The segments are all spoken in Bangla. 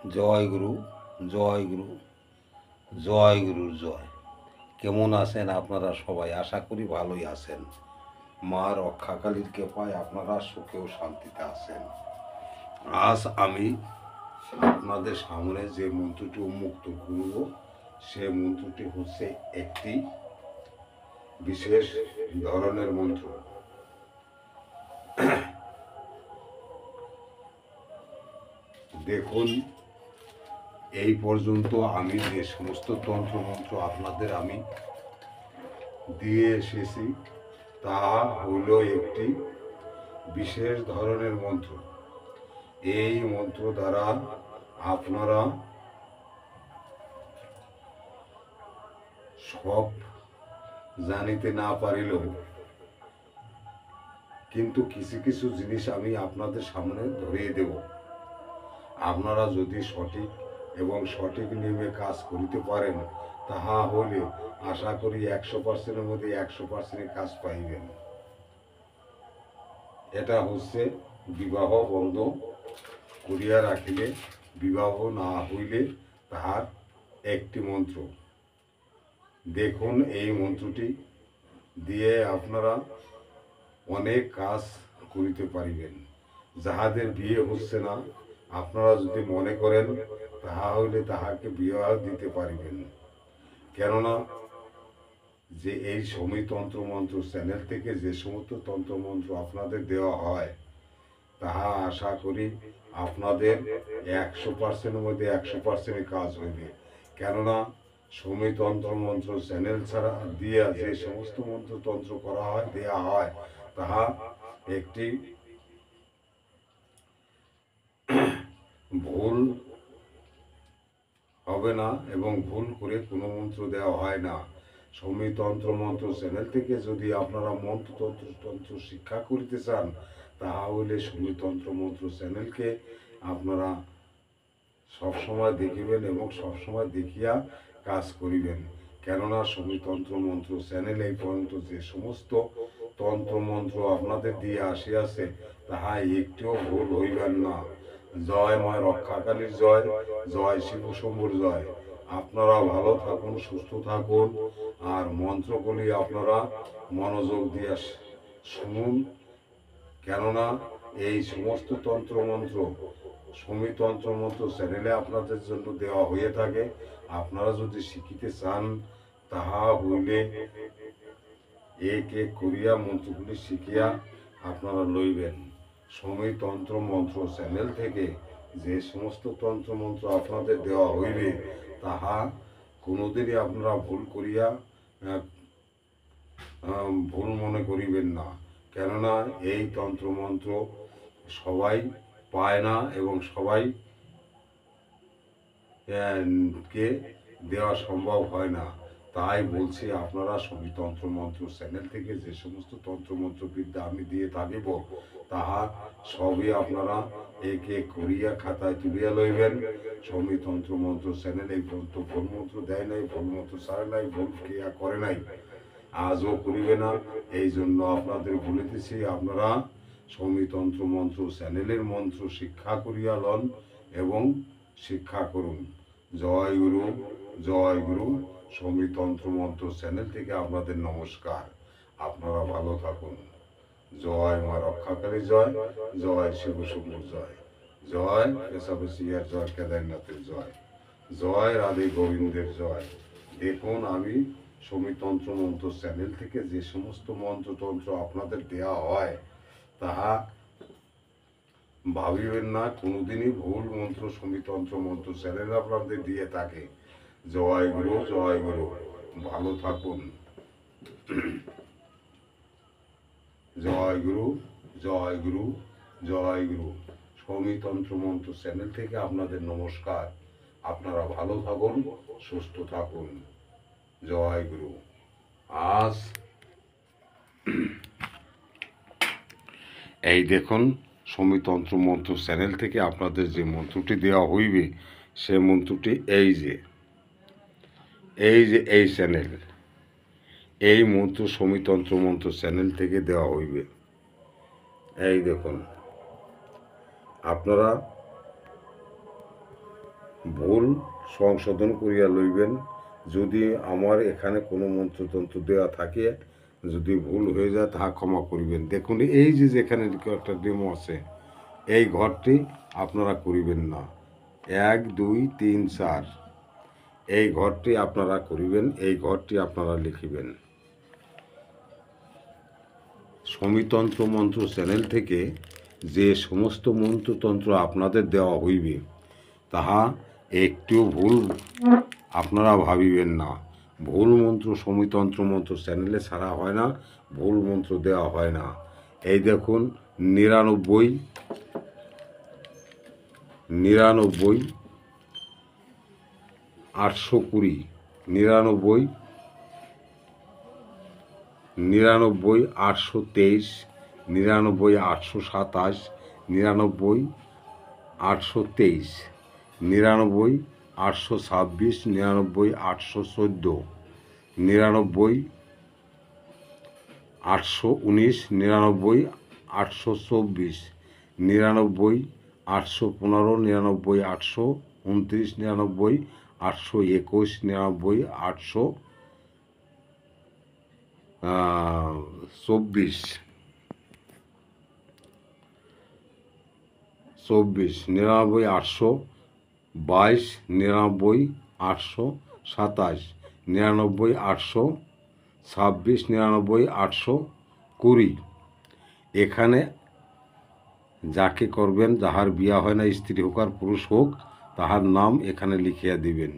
জয় গুরু, জয় গুরু, জয় গুরুর জয়। কেমন আছেন আপনারা সবাই? আশা করি ভালোই আছেন। মা রক্ষাকালীর কৃপায় আপনারা সুখে ও শান্তিতে আছেন। আজ আমি আপনাদের সামনে যে মন্ত্রটি উন্মুক্ত করব, সে মন্ত্রটি হচ্ছে একটি বিশেষ ধরনের মন্ত্র। দেখুন, এই পর্যন্ত আমি যে সমস্ত তন্ত্রমন্ত্র আপনাদের আমি দিয়ে এসেছি, তা হইল একটি বিশেষ ধরনের মন্ত্র। এই মন্ত্র দ্বারা আপনারা সব জানিতে না পারিলেও কিন্তু কিছু কিছু জিনিস আমি আপনাদের সামনে ধরিয়ে দেব। আপনারা যদি সঠিক এবং সঠিক নিয়মে কাজ করিতে পারেন, তাহা হলে আশা করি 100%-এর মধ্যে 100% কাজ পাইবেন। এটা হচ্ছে বিবাহ বন্ধ করিয়া রাখিলে, বিবাহ না হইলে তাহার একটি মন্ত্র। দেখুন, এই মন্ত্রটি দিয়ে আপনারা অনেক কাজ করিতে পারিবেন। যাহাদের বিয়ে হচ্ছে না, আপনারা যদি মনে করেন, তাহা হইলে তাহাকে বিবাহ দিতে পারিবেন। কেননা যে এই সমী তন্ত্রমন্ত্র চ্যানেল থেকে যে সমস্ত তন্ত্রমন্ত্র আপনাদের দেওয়া হয়, তাহা আশা করি আপনাদের 100%-এর মধ্যে 100% কাজ হইবে। কেননা সমী তন্ত্রমন্ত্র চ্যানেল ছাড়া দিয়া যে সমস্ত মন্ত্রতন্ত্র করা হয়, দেয়া হয়, তাহা একটি ভুল হবে না এবং ভুল করে কোনো মন্ত্র দেওয়া হয় না। সমী তন্ত্রমন্ত্র চ্যানেল থেকে যদি আপনারা তন্ত্র শিক্ষা করিতে চান, তাহা হইলে সমী তন্ত্রমন্ত্র চ্যানেলকে আপনারা সবসময় দেখিবেন এবং সবসময় দেখিয়া কাজ করিবেন। কেননা সমী তন্ত্রমন্ত্র চ্যানেল এই পর্যন্ত যে সমস্ত তন্ত্রমন্ত্র আপনাদের দিয়ে আসিয়াছে, তাহা একটিও ভুল হইবেন না। জয় মা রক্ষাকালীর জয়, জয় শিব শম্ভুর জয়। আপনারা ভালো থাকুন, সুস্থ থাকুন, আর মন্ত্রগুলি আপনারা মনোযোগ দিয়ে শুনুন। কেননা এই সমস্ত তন্ত্রমন্ত্র সমী তন্ত্রমন্ত্র চ্যানেলে আপনাদের জন্য দেওয়া হয়ে থাকে। আপনারা যদি শিখিতে চান, তাহা হইলে এক এক করিয়া মন্ত্রগুলি শিখিয়া আপনারা লইবেন। সমী তন্ত্রমন্ত্র চ্যানেল থেকে যে সমস্ত তন্ত্রমন্ত্র আপনাদের দেওয়া হইবে, তাহা কোনোদিনই আপনারা ভুল করিয়া ভুল মনে করিবেন না। কেননা এই তন্ত্রমন্ত্র সবাই পায় না এবং সবাই কে দেওয়া সম্ভব হয় না। তাই বলছি, আপনারা সমী তন্ত্রমন্ত্র চ্যানেল থেকে যে সমস্ত তন্ত্রমন্ত্র বিদ্যা আমি দিয়ে থাকিব, তাহা সবই আপনারা এক এক করিয়া খাতায় তুলিয়া লইবেন। সমী তন্ত্রমন্ত্র চ্যানেল এই পর্যন্ত ভুল মন্ত্র দেয় নাই, ভুল মন্ত্র ছাড়ে নাই, ভুল ক্রিয়া করে নাই, আজও করিবে না। এই জন্য আপনাদের বলিতেছি, আপনারা সমী তন্ত্রমন্ত্র চ্যানেলের মন্ত্র শিক্ষা করিয়া লন এবং শিক্ষা করুন। জয় গুরু, জয় গুরু। সমী তন্ত্রমন্ত্র চ্যানেল থেকে আপনাদের নমস্কার। আপনারা ভালো থাকুন। জয় মা রক্ষাকালী জয়, জয় শিব শম্ভুর জয়, জয় কেশবসিয়ার জয়, কেদারনাথের জয়, জয় রাধে গোবিন্দের জয়। দেখুন, আমি সমী তন্ত্রমন্ত্র চ্যানেল থেকে যে সমস্ত মন্ত্রতন্ত্র আপনাদের দেওয়া হয়, তাহা ভাবিবেন না কোনোদিনই ভুল মন্ত্র সমী তন্ত্রমন্ত্র চ্যানেল আপনাদের দিয়ে থাকে। জয় গুরু, জয় গুরু। ভালো থাকুন। জয় গুরু, জয় গুরু, জয় গুরু। সমী তন্ত্রমন্ত্র চ্যানেল থেকে আপনাদের নমস্কার। আপনারা ভালো থাকুন, সুস্থ থাকুন। জয় গুরু। আজ এই দেখুন, সমী তন্ত্রমন্ত্র চ্যানেল থেকে আপনাদের যে মন্ত্রটি দেওয়া হইবে, সে মন্ত্রটি এই যে এই চ্যানেল, এই মন্ত্র সমী তন্ত্রমন্ত্র চ্যানেল থেকে দেওয়া হইবে। এই দেখুন, আপনারা ভুল সংশোধন করিয়া লইবেন। যদি আমার এখানে কোনো মন্ত্রতন্ত্র দেওয়া থাকে, যদি ভুল হয়ে যায় তাহা ক্ষমা করিবেন। দেখুন এই যে যেখানে একটা ডেমো আছে, এই ঘরটি আপনারা করিবেন না। 1 2 3 4 এই ঘরটি আপনারা করিবেন, এই ঘরটি আপনারা লিখিবেন। সমিতন্ত্র মন্ত্র চ্যানেল থেকে যে সমস্ত মন্ত্রতন্ত্র আপনাদের দেওয়া হইবে তাহা একটিও ভুল আপনারা ভাবিবেন না। ভুল মন্ত্র সমিতন্ত্র মন্ত্র চ্যানেলে ছাড়া হয় না, ভুল মন্ত্র দেওয়া হয় না। এই দেখুন 99 820 99 823 99 827 99 823 99 826 99 814 99 819 99 824 99 815 99 829 99 821 99 824 99 822 99 827 99 826 99 820। এখানে যাকে করবেন, যাহার বিয়া হয় না, স্ত্রী হোক আর পুরুষ হোক, তাহার নাম এখানে লিখিয়া দিবেন।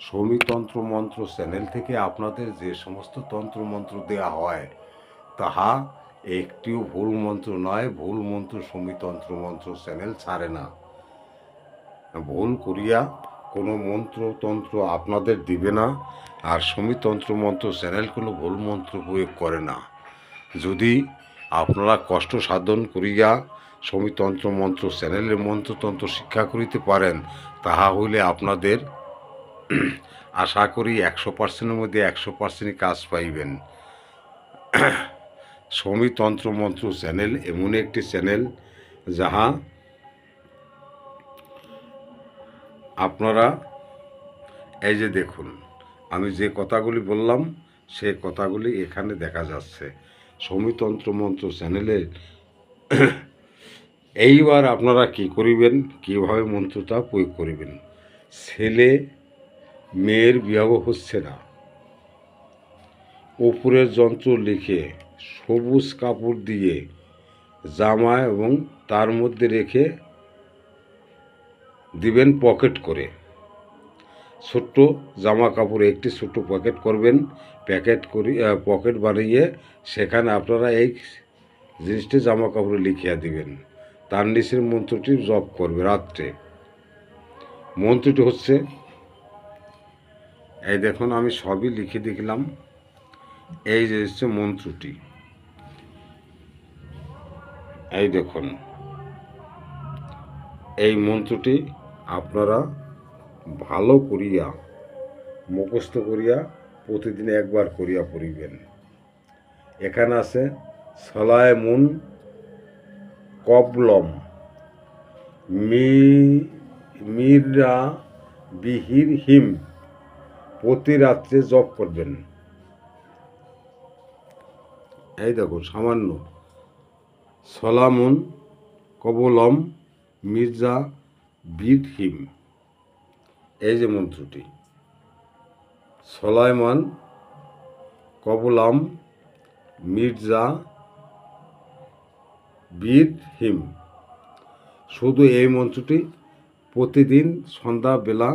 সমিতন্ত্র মন্ত্র চ্যানেল থেকে আপনাদের যে সমস্ত তন্ত্রমন্ত্র দেয়া হয় তাহা একটিও ভুল মন্ত্র নয়। ভুল মন্ত্র সমিতন্ত্র মন্ত্র চ্যানেল ছাড়ে না। ভুল করিয়া কোনো মন্ত্রতন্ত্র আপনাদের দিবে না। আর সমিতন্ত্র মন্ত্র চ্যানেল কোনো ভুল মন্ত্র প্রয়োগ করে না। যদি আপনারা কষ্ট সাধন করিয়া সমিতন্ত্র মন্ত্র চ্যানেলের মন্ত্রতন্ত্র শিক্ষা করিতে পারেন, তাহা হইলে আপনাদের আশা করি 100%-এর মধ্যে 100%ই কাজ পাইবেন। সমিতন্ত্র মন্ত্র চ্যানেল এমন একটি চ্যানেল যাহা আপনারা এই যে দেখুন, আমি যে কথাগুলি বললাম সে কথাগুলি এখানে দেখা যাচ্ছে সমিতন্ত্র মন্ত্র চ্যানেলের। এইবার আপনারা কি করিবেন, কিভাবে মন্ত্রটা প্রয়োগ করিবেন। ছেলে মেয়ের বিবাহ হচ্ছে না, উপরের যন্ত্র লিখে সবুজ কাপড় দিয়ে জামা এবং তার মধ্যে রেখে দিবেন পকেট করে। ছোট্ট জামা কাপড়ে একটি ছোট্ট পকেট করবেন, পকেট বানিয়ে সেখানে আপনারা এই জিনিসটি জামা কাপড়ে লিখিয়া দিবেন। তার নিচের মন্ত্রটি জপ করবে রাত্রে। মন্ত্রটি হচ্ছে, এই দেখুন আমি সবই লিখে দেখলাম, এই যে হচ্ছে মন্ত্রটি, এই দেখুন এই মন্ত্রটি আপনারা ভালো করিয়া মুখস্থ করিয়া প্রতিদিন একবার করিয়া পড়িবেন। এখানে আছে সলায়মুন কবলম মিরা বিহির হিম, প্রতি রাত্রে জপ করবেন। এই দেখো সামান্য সলামুন কবলম মির্জা বীর হিম, এই যে মন্ত্রটি সলাইমান কবলাম মির্জা বীর হিম। শুধু এই মন্ত্রটি প্রতিদিন সন্ধ্যাবেলা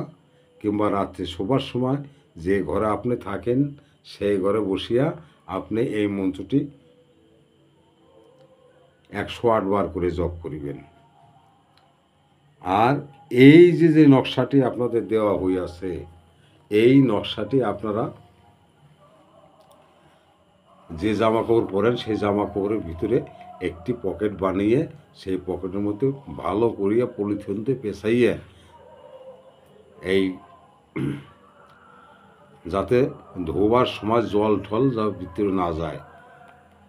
কিংবা রাত্রে শোবার সময় যে ঘরে আপনি থাকেন সেই ঘরে বসিয়া আপনি এই মন্ত্রটি 108 বার করে জপ করিবেন। আর এই যে নকশাটি আপনাদের দেওয়া হইয়াছে, এই নকশাটি আপনারা যে জামা কাপড় পরেন সেই জামা কাপড়ের ভিতরে একটি পকেট বানিয়ে সেই পকেটের মধ্যে ভালো করিয়া পলিথিনতে পেঁচাইয়া, এই যাতে ধোবার সময় জল ঠল যা ভিতরে না যায়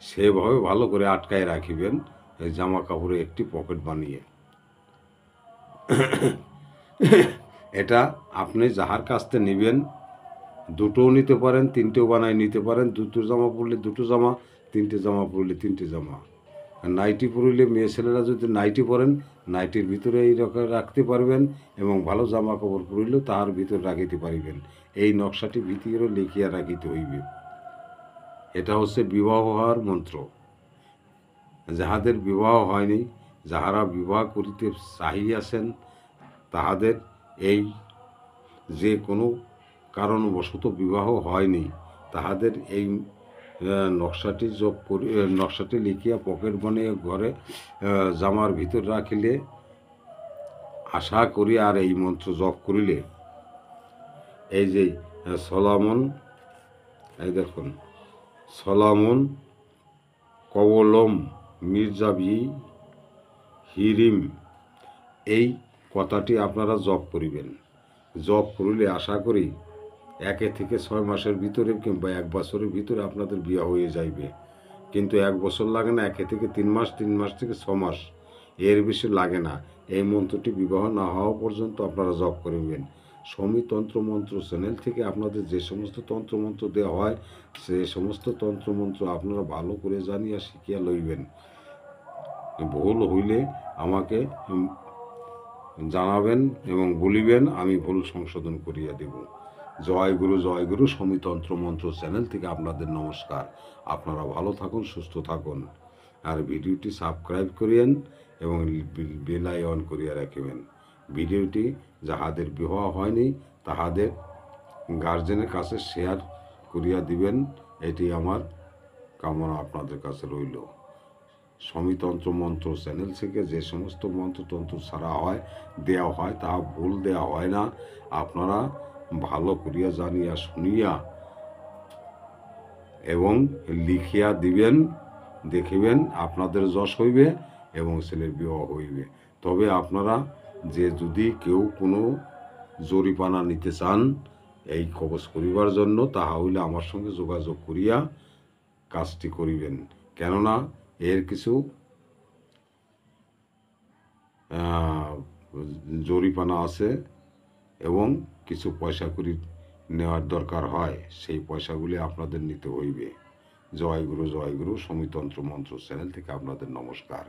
সেভাবে ভালো করে আটকায় রাখিবেন এই জামা কাপড়ে একটি পকেট বানিয়ে। এটা আপনি যাহার কাছ থেকে নেবেন, দুটোও নিতে পারেন, তিনটেও বানায় নিতে পারেন। দুটো জামা পরলে দুটো জামা, তিনটে জামা পরলে তিনটে জামা। আর নাইটি পরলে মেয়ে ছেলেরা যদি নাইটি পরেন, নাইটির ভিতরে এই রকম রাখতে পারবেন, এবং ভালো জামা কাপড় পরলেও তাহার ভিতরে রাখিতে পারিবেন। এই নকশাটি ভিতরে লিখিয়া রাখিতে হইবে। এটা হচ্ছে বিবাহ হওয়ার মন্ত্র। যাহাদের বিবাহ হয়নি, যাহারা বিবাহ করিতে চাহিয়াছেন, তাহাদের এই যে কোনো কারণবশত বিবাহ হয়নি, তাহাদের এই নকশাটি যোগ করি, নকশাটি লিখিয়া পকেট বানিয়ে ঘরে জামার ভিতর রাখিলে, আশা করি আর এই মন্ত্র জপ করিলে, এই যে সলামন, এই দেখুন, সলামন কবলম মির্জাবি হিরিম, এই কথাটি আপনারা জপ করিবেন। জপ করিলে আশা করি 1 থেকে 6 মাসের ভিতরে কিংবা 1 বছরের ভিতরে আপনাদের বিয়ে হয়ে যাইবে। কিন্তু 1 বছর লাগে না, 1 থেকে 3 মাস, 3 মাস থেকে 6 মাস, এর বেশি লাগে না। এই মন্ত্রটি বিবাহ না হওয়া পর্যন্ত আপনারা জপ করিবেন। সমী তন্ত্রমন্ত্র চ্যানেল থেকে আপনাদের যে সমস্ত তন্ত্রমন্ত্র দেওয়া হয়, সে সমস্ত তন্ত্রমন্ত্র আপনারা ভালো করে জানিয়া শিখিয়া লইবেন। ভুল হইলে আমাকে জানাবেন এবং বলিবেন, আমি ভুল সংশোধন করিয়া দেব। জয় গুরু সমী তন্ত্রমন্ত্র চ্যানেল থেকে আপনাদের নমস্কার। আপনারা ভালো থাকুন, সুস্থ থাকুন, আর ভিডিওটি সাবস্ক্রাইব করিয়েন এবং বেল আইকন করিয়া রাখিবেন। ভিডিওটি যাহাদের বিবাহ হয়নি তাহাদের গার্জেনের কাছে শেয়ার করিয়া দিবেন, এটি আমার কামনা আপনাদের কাছে রইল। সমীতন্ত্র মন্ত্র চ্যানেল থেকে যে সমস্ত মন্ত্রতন্ত্র ছাড়া হয়, দেওয়া হয়, তাহা ভুল দেওয়া হয় না। আপনারা ভালো করিয়া জানিয়া শুনিয়া এবং লিখিয়া দিবেন, দেখিবেন আপনাদের যশ হইবে এবং ছেলের বিবাহ হইবে। তবে আপনারা যে যদি কেউ কোনো জরিপানা নিতে চান এই কবচ করিবার জন্য, তাহা হইলে আমার সঙ্গে যোগাযোগ করিয়া কাজটি করিবেন। কেননা এর কিছু জরিপানা আছে এবং কিছু পয়সা করি নেওয়ার দরকার হয়, সেই পয়সাগুলি আপনাদের নিতে হইবে। জয় গুরু সমীতন্ত্র মন্ত্র চ্যানেল থেকে আপনাদের নমস্কার।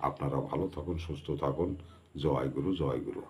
আপনারা ভালো থাকুন, সুস্থ থাকুন। জয় গুরু।